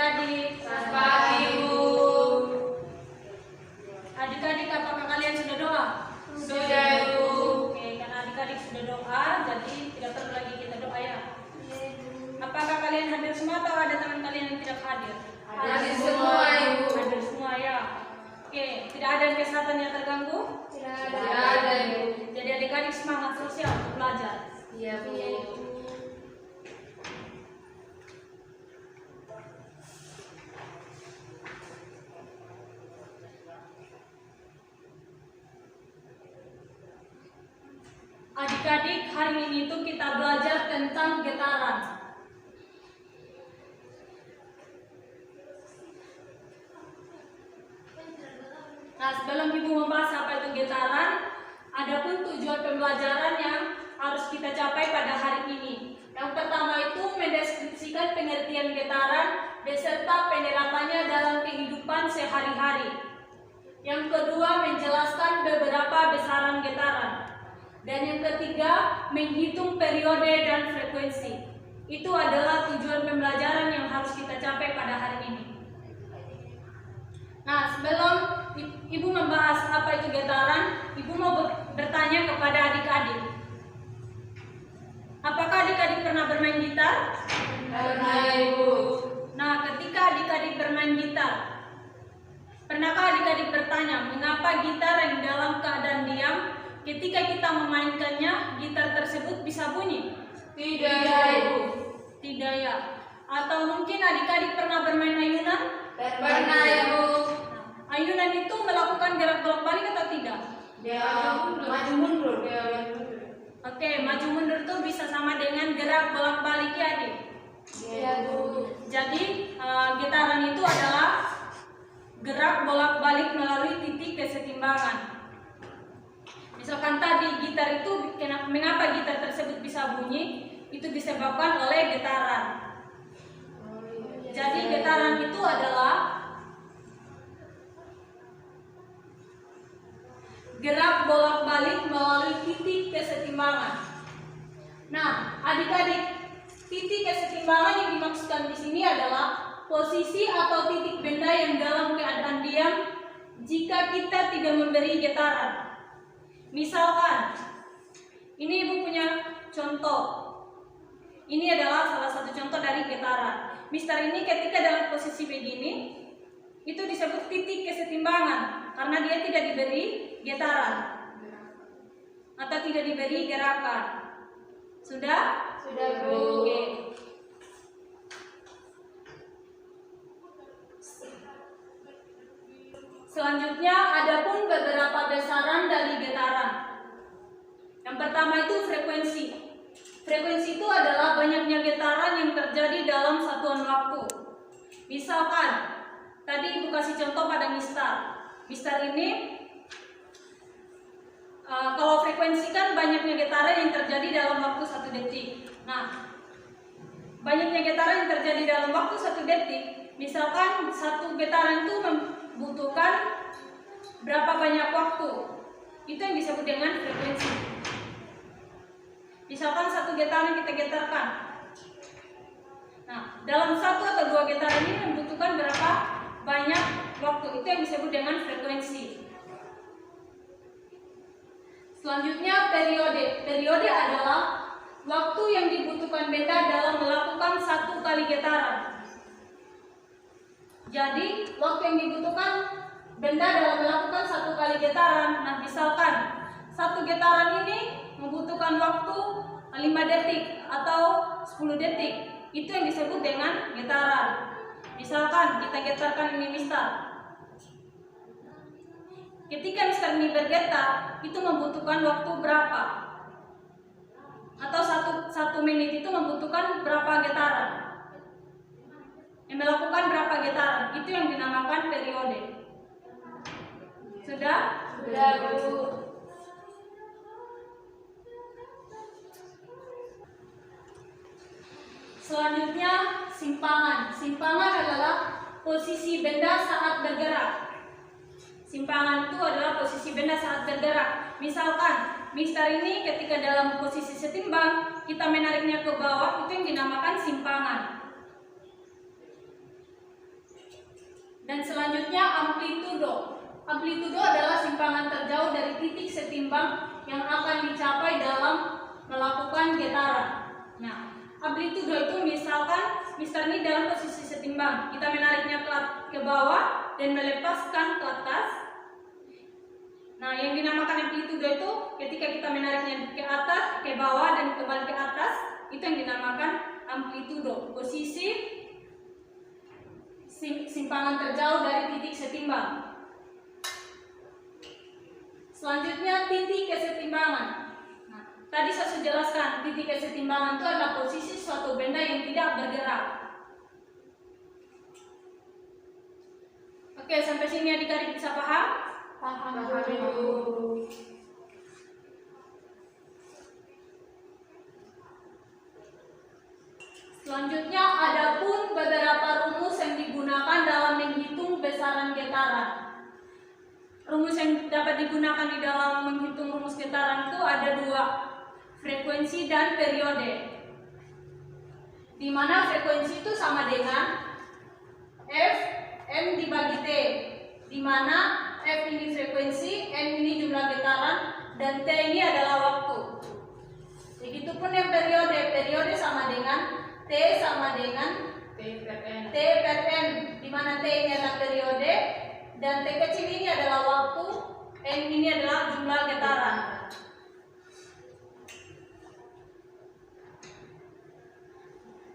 adik-adik. Selamat pagi, Bu. Adik-adik, apakah kalian sudah doa? Sudah, Bu. Oke, karena adik-adik sudah doa, jadi tidak perlu lagi kita doa ya. Apakah kalian hadir semua atau ada teman kalian yang tidak hadir? Hadir semua, Ibu. Hadir semua ya. Oke, tidak ada yang kesehatan yang terganggu? Tidak ada, Ibu. Jadi adik-adik semangat terus ya untuk belajar. Iya, Bu. Adik-adik, hari ini tuh kita belajar tentang getaran. Nah, sebelum Ibu membahas apa itu getaran, ada pun tujuan pembelajaran yang harus kita capai pada hari ini. Yang pertama itu mendeskripsikan pengertian getaran beserta penerapannya dalam kehidupan sehari-hari. Yang kedua, menjelaskan beberapa besaran getaran. Dan yang ketiga, menghitung periode dan frekuensi. Itu adalah tujuan pembelajaran yang harus kita capai pada hari ini. Nah, sebelum Ibu membahas apa itu getaran, Ibu mau bertanya kepada adik-adik. Apakah adik-adik pernah bermain gitar? Pernah, Ibu. Nah, ketika adik-adik bermain gitar, pernahkah adik-adik bertanya mengapa gitar yang dalam keadaan diam, ketika kita memainkannya, gitar tersebut bisa bunyi? Tidak, Ibu. Tidak ya. Atau mungkin adik-adik pernah bermain ayunan? Pernah, Ibu. Ayunan itu melakukan gerak bolak-balik atau tidak? Maju mundur. Oke, maju mundur itu bisa sama dengan gerak bolak-balik ya, adik. Iya, Bu. Jadi getaran itu adalah gerak bolak-balik melalui titik kesetimbangan. Misalkan tadi gitar itu, mengapa gitar tersebut bisa bunyi? Itu disebabkan oleh getaran. Jadi getaran itu adalah gerak bolak-balik melalui titik kesetimbangan. Nah, adik-adik, titik kesetimbangan yang dimaksudkan di sini adalah posisi atau titik benda yang dalam keadaan diam jika kita tidak memberi getaran. Misalkan, ini Ibu punya contoh. Ini adalah salah satu contoh dari getaran. Mister ini ketika dalam posisi begini, itu disebut titik kesetimbangan karena dia tidak diberi getaran atau tidak diberi gerakan. Sudah? Sudah, Bu. Oke. Selanjutnya ada pun beberapa besaran dari getaran. Yang pertama itu frekuensi. Frekuensi itu adalah banyaknya getaran yang terjadi dalam satuan waktu. Misalkan, tadi Ibu kasih contoh pada mistar. Mistar ini, kalau frekuensi kan banyaknya getaran yang terjadi dalam waktu 1 detik. Nah, banyaknya getaran yang terjadi dalam waktu 1 detik, misalkan satu getaran itu membutuhkan berapa banyak waktu, itu yang disebut dengan frekuensi. Misalkan satu getaran kita getarkan, nah dalam 1 atau 2 getaran ini membutuhkan berapa banyak waktu, itu yang disebut dengan frekuensi. Selanjutnya periode. Periode adalah waktu yang dibutuhkan benda dalam melakukan 1 kali getaran. Jadi waktu yang dibutuhkan benda dalam melakukan 1 kali getaran. Nah, misalkan 1 getaran ini membutuhkan waktu 5 detik atau 10 detik. Itu yang disebut dengan getaran. Misalkan kita getarkan ini mistar. Ketika mistar ini bergetar, itu membutuhkan waktu berapa? Atau 1 menit itu membutuhkan berapa getaran? Yang melakukan berapa getaran? Itu yang dinamakan periode. Sudah? Sudah, Bu. Selanjutnya, simpangan. Simpangan adalah posisi benda saat bergerak. Simpangan itu adalah posisi benda saat bergerak. Misalkan, mistar ini ketika dalam posisi setimbang, kita menariknya ke bawah, itu yang dinamakan simpangan. Dan selanjutnya amplitudo. Amplitudo adalah simpangan terjauh dari titik setimbang yang akan dicapai dalam melakukan getaran. Nah, amplitudo itu misalnya dalam posisi setimbang, kita menariknya ke bawah dan melepaskan ke atas. Nah, yang dinamakan amplitudo itu ketika kita menariknya ke atas, ke bawah dan kembali ke atas, itu yang dinamakan amplitudo. Posisi simpangan terjauh dari titik setimbang. Selanjutnya titik kesetimbangan. Nah, tadi saya sudah jelaskan titik kesetimbangan itu adalah posisi suatu benda yang tidak bergerak. Oke, sampai sini adik-adik bisa paham? Paham, Ibu. Selanjutnya ada pun beberapa rumus yang digunakan dalam menghitung besaran getaran. Rumus yang dapat digunakan di dalam menghitung rumus getaran itu ada dua, frekuensi dan periode. Di mana frekuensi itu sama dengan F M dibagi T, di mana F ini frekuensi, M ini jumlah getaran, dan T ini adalah waktu. Begitupun yang periode, periode sama dengan T sama dengan T per N. T per N, di mana T ini adalah periode dan T kecil ini adalah waktu, N ini adalah jumlah getaran.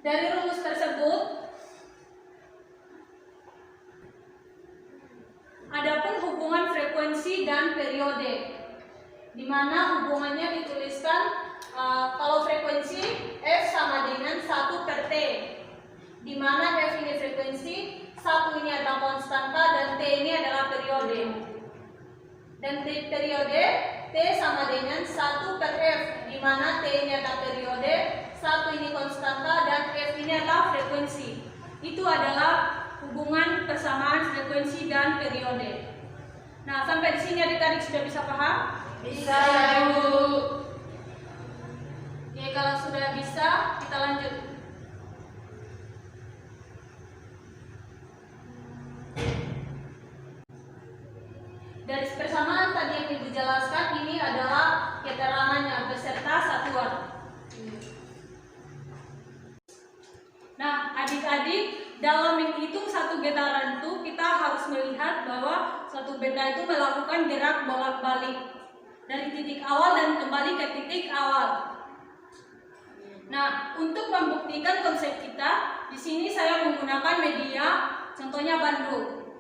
Dari rumus tersebut, adapun hubungan frekuensi dan periode, di mana hubungannya dituliskan kalau frekuensi F sama dengan 1 per T, di mana F ini frekuensi, 1 ini adalah konstanta, dan T ini adalah periode. Dan periode T sama dengan 1 per F, di mana T ini adalah periode, 1 ini konstanta, dan F ini adalah frekuensi. Itu adalah hubungan persamaan frekuensi dan periode. Nah, sampai di sini adik-adik sudah bisa paham? Bisa, Ibu. Oke, kalau sudah bisa, kita lanjut. Dari persamaan tadi yang Ibu jelaskan, ini adalah keterangannya beserta satuan. Nah, adik-adik, dalam menghitung satu getaran itu, kita harus melihat bahwa suatu benda itu melakukan gerak bolak-balik dari titik awal dan kembali ke titik awal. Nah, untuk membuktikan konsep kita, di sini saya menggunakan media, contohnya bandul.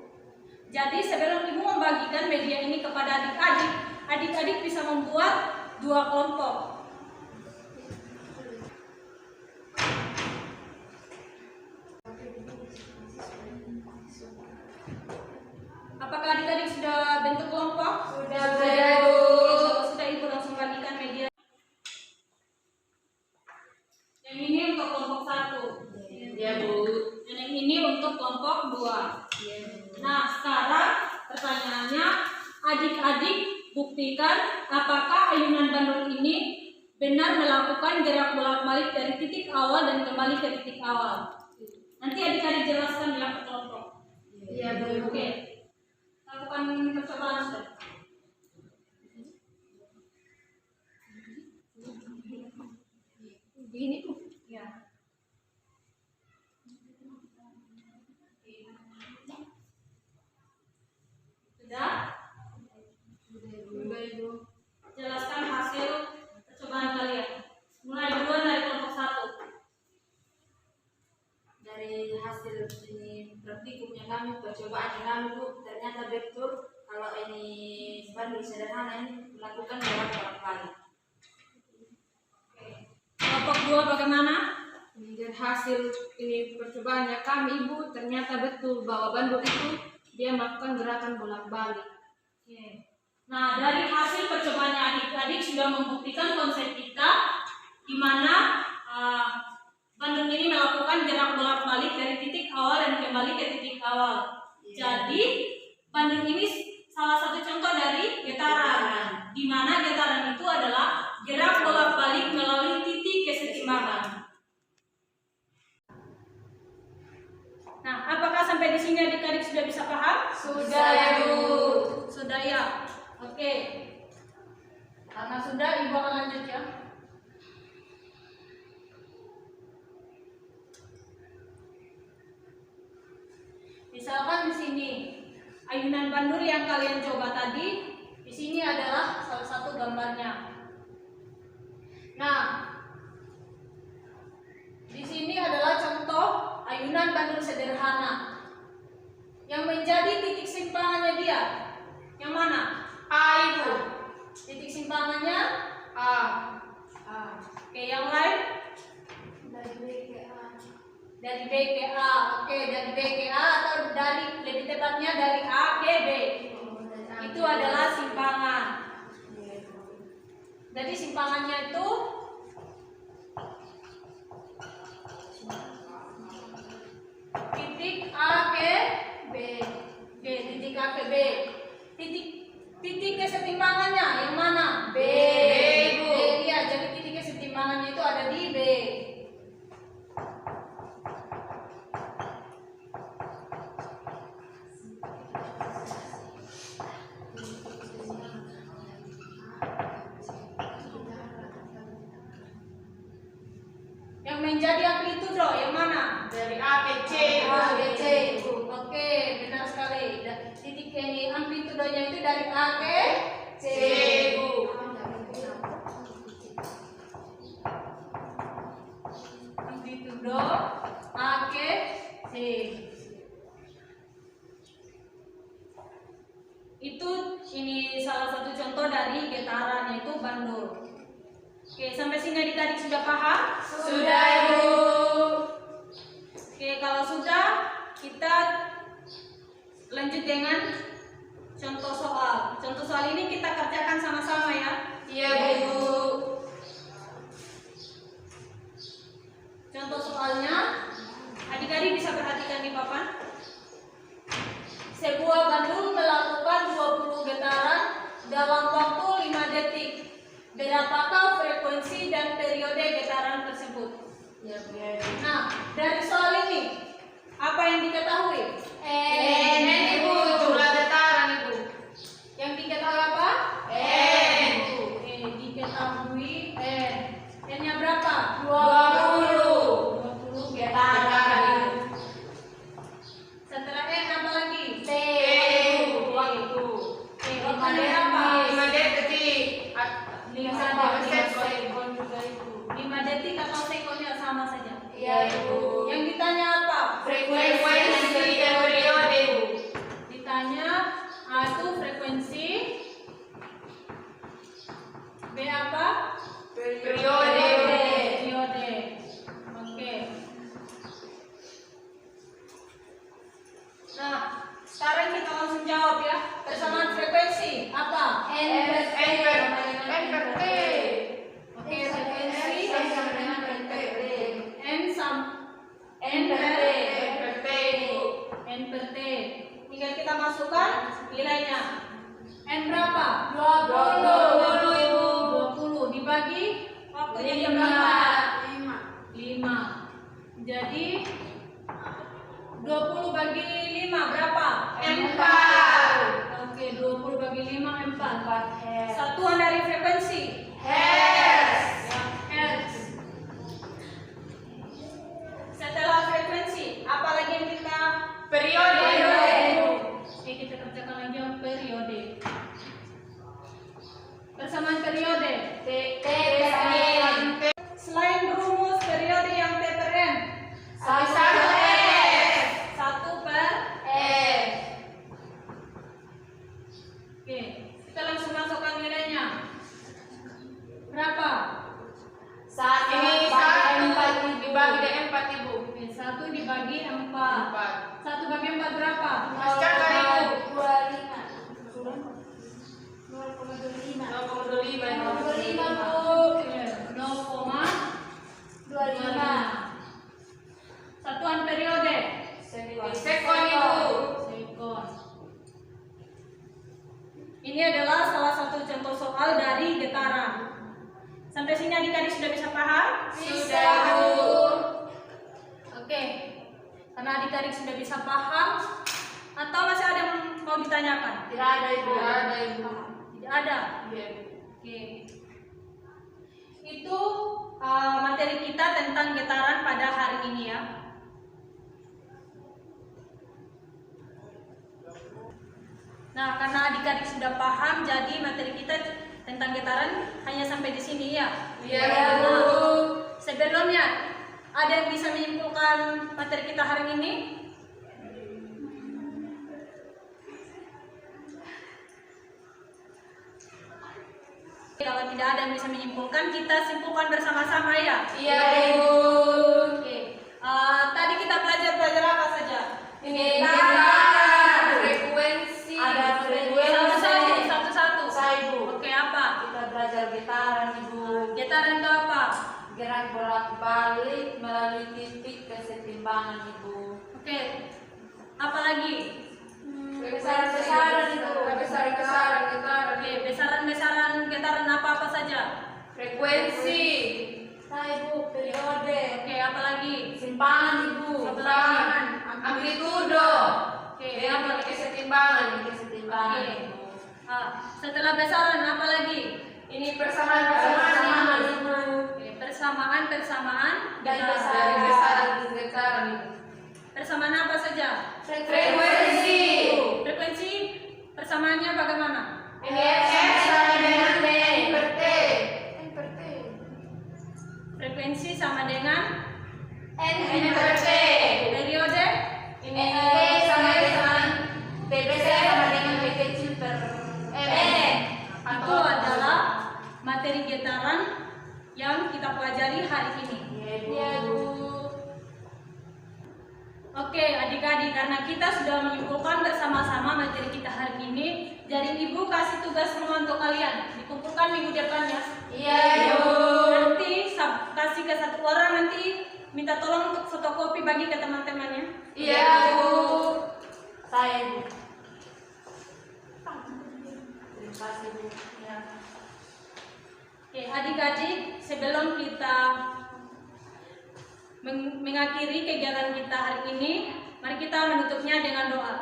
Jadi sebelum Ibu membagikan media ini kepada adik-adik, adik-adik bisa membuat dua kelompok. Apakah adik-adik sudah bentuk kelompok? Sudah, Ibu. Kalau sudah, Ibu langsung bagikan media. Yang ini untuk kelompok 1. Ya, Bu. Dan yang ini untuk kelompok 2. Nah, sekarang pertanyaannya, adik-adik buktikan apakah ayunan bandul ini benar melakukan gerak bolak-balik dari titik awal dan kembali ke titik awal. Nanti adik-adik jelaskan ya ke kelompok. Iya, Bu. Oke. Lakukan percobaan sudah. Begini, Bu. Ya. Sudah? Sudah, Ibu. Jelaskan hasil percobaan kalian. Mulai duluan dari kelompok 1. Dari hasil ini praktikumnya kami, percobaannya kami, Bu, ternyata betul kalau ini bandul sederhana ini melakukan gerak bolak-balik. Kelompok 2 bagaimana? Dari hasil ini percobaannya kami, Ibu, ternyata betul bahwa bandul itu dia melakukan gerakan bolak-balik. Oke. Nah, dari hasil percobaannya adik-adik sudah membuktikan konsep kita, di mana bandul ini melakukan gerak bolak-balik dari titik awal dan kembali ke titik awal. Jadi, bandul ini salah satu contoh dari getaran, di mana getaran itu adalah gerak bolak-balik melalui titik kesetimbangan. Nah, apakah sampai di sini adik-adik sudah bisa Karena sudah, Ibu akan lanjut ya. Misalkan di sini ayunan bandul yang kalian coba tadi, di sini adalah salah satu gambarnya. Nah, di sini adalah contoh ayunan bandul sederhana. Yang menjadi titik simpangannya dia, yang mana? A Ibu. Titik simpangannya A. Oke, yang lain? Dari B ke A. Dari B ke A. Oke, dari B ke A atau dari, lebih tepatnya dari A ke B. Itu adalah simpangan. Jadi simpangannya itu titik A ke B. Oke, titik A ke B. Titik kesetimbangannya yang mana? B. Ibu. B, iya, jadi titik kesetimbangannya itu ada di B. Yang menjadi amplitudo yang mana? Dari A ke C. A, B, C. Oke, benar sekali. Titik ini amplitudonya itu dari A ke C. Ibu. Amplitudo A ke C. Itu ini salah satu contoh dari getaran, yaitu bandul. Oke, sampai sini adik-adik sudah paham? Sudah Ibu. Oke, kalau sudah, kita lanjut dengan contoh soal. Contoh soal ini kita kerjakan sama-sama ya. Iya Bu. Contoh soalnya, adik-adik bisa perhatikan di papan. Sebuah bandul melakukan 20 getaran dalam waktu 5 detik. Berapakah frekuensi dan periode getaran tersebut? Iya Bu. Nah, dari soal ini, apa yang diketahui? N Ibu, jumlah getaran Ibu. Yang diketahui apa? N. Oke, diketahui N. N-nya berapa? 20 getaran. Setelah N apa lagi? T. Waktu. Oke, waktunya berapa? 5 detik. 5 detik atau sekonnya sama saja. Iya Ibu. Yang ditanya apa? Frekuensi dan periode Ibu. Ditanya A itu frekuensi, B apa? Periode. Periode. Oke. Nah, sekarang kita langsung jawab ya. Persamaan frekuensi apa? N per T. Oke, frekuensi sama dengan N per T. N per T. Ibu. N per T. Tinggal kita masukkan nilainya. N berapa? 20 Ibu. 20 dibagi waktunya jam 5. Jadi 20 bagi 5 berapa? 4. Oke, 20 bagi 5 4. Satuan dari frekuensi Hertz. ya, hertz. Setelah frekuensi, apa lagi yang kita Periode. Oke, kita kerjakan lagi yang periode. Persamaan periode. T sama T. Selain rumus periode yang T per N, 1 F. 1 per. F. Oke, kita langsung masukkan nilainya. Berapa? Ini 1 dibagi dengan 4 Ibu. Oke, 1 dibagi 4. 1 bagi 4 berapa? Masukkan ke Ibu. 0,25. 0,25 Bu. Oke, 0,25. Satuan periode. Sekon Ibu. Sekon. Ini adalah salah satu contoh soal dari getaran. Sampai sini adik-adik sudah bisa paham? Sudah Bu. Oke. Karena adik-adik sudah bisa paham, atau masih ada yang mau ditanyakan? Tidak ada Ibu. Tidak ada. Iya. Oke. Itu materi kita tentang getaran pada hari ini ya. Nah, karena adik-adik sudah paham, jadi materi kita tentang getaran hanya sampai di sini ya. Iya, Bu. Nah, sebelumnya ada yang bisa menyimpulkan materi kita hari ini? Kalau tidak ada yang bisa menyimpulkan, kita simpulkan bersama-sama ya. Iya, Bu. Oke. Tadi kita belajar apa saja? Getaran, frekuensi, Ada frekuensi. Satu-satu. Saya, Bu. Oke, apa? Kita belajar getaran, Ibu. Getaran itu apa? Gerak bolak-balik melalui titik kesetimbangan, Ibu. Oke. Apa lagi? Besaran-besaran, Ibu. Besaran-besaran getaran. Oke, besaran-besaran getaran apa saja? Frekuensi, Saya, Bu. Periode. Oke, apa lagi? Simpangan, Ibu. kesetimbangan, amplitudo, Oke, yang apa? kesetimbangan. Kesetimbangan, Oke. Ibu. Setelah besaran apa lagi? Ini Persamaan, persamaan, Ibu. Oke, persamaan Dari getaran. besaran. getaran. Persamaan apa saja? Frekuensi, Frekuensi persamaannya bagaimana? ini F sama dengan D per T. Frekuensi sama dengan N per T. periode. Ini T sama dengan TBC sama dengan B kecil per N. Itu adalah materi getaran yang kita pelajari hari ini. Iya, Bu. Oke, adik-adik, karena kita sudah menyimpulkan bersama-sama materi kita hari ini, jadi Ibu kasih tugas rumah untuk kalian. Dikumpulkan minggu depan ya. Iya, Bu. Nanti kasih ke satu orang, nanti minta tolong untuk fotokopi bagi ke teman-temannya. Iya, Bu. Saya, Bu. Terima kasih, Bu. Ya. Oke, adik-adik, sebelum kita mengakhiri kegiatan kita hari ini, mari kita menutupnya dengan doa.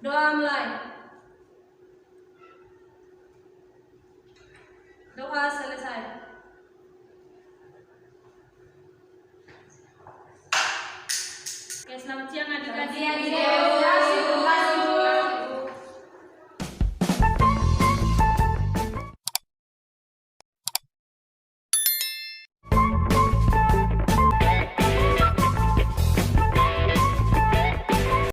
Doa mulai. Doa selesai. Oke, selamat siang adik-adik. Selamat siang, Ibu.